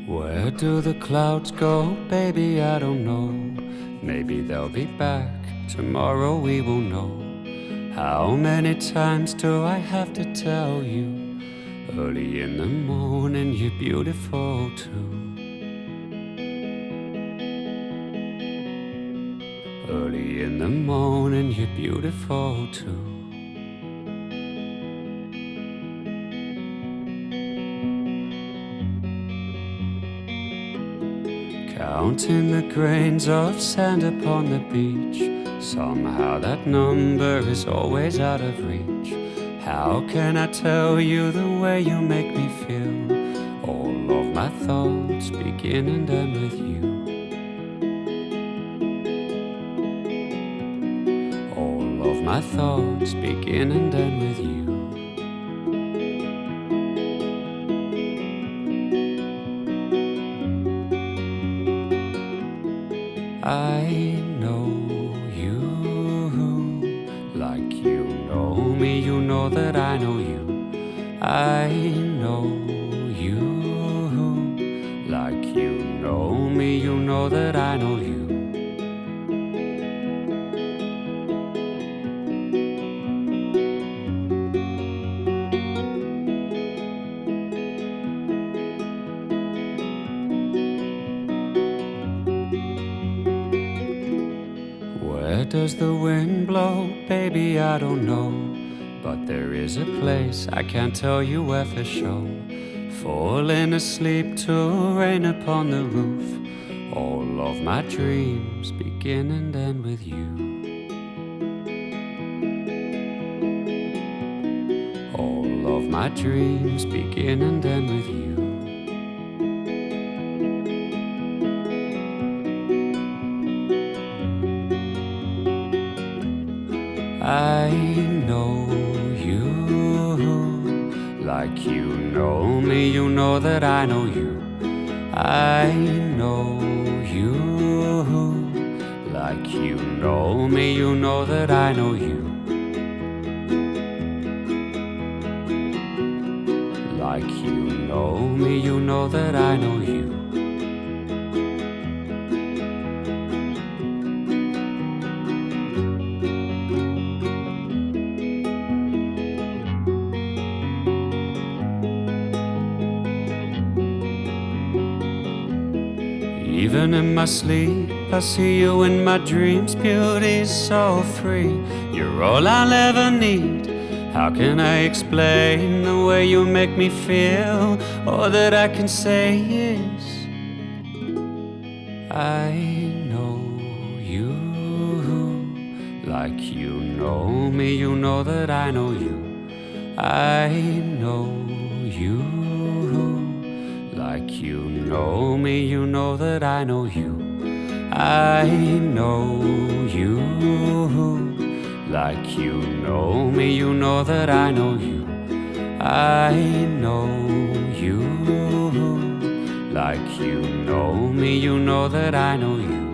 Where do the clouds go, baby? I don't know. Maybe they'll be back tomorrow, we will know. How many times do I have to tell you? Early in the morning, you're beautiful too. Early in the morning, you're beautiful too. Counting the grains of sand upon the beach. Somehow that number is always out of reach. How can I tell you the way you make me feel? All of my thoughts begin and end with you. All of my thoughts begin and end with you. I know you like you know me, you know that I know you. I know you like you know me, you know that I know you. Where does the wind blow? Baby, I don't know. But there is a place, I can't tell you where for sure. Falling asleep to rain upon the roof. All of my dreams begin and end with you. All of my dreams begin and end with you. I know you like you know me, you know that I know you. I know you like you know me, you know that I know you. Like you know me, you know that I know you. Even in my sleep, I see you in my dreams. Beauty's so free, you're all I'll ever need. How can I explain the way you make me feel? All that I can say is I know you like you know me, you know that I know you. I know you like you know me, you know that I know you. I know you like you know me, you know that I know you. I know you like you know me, you know that I know you.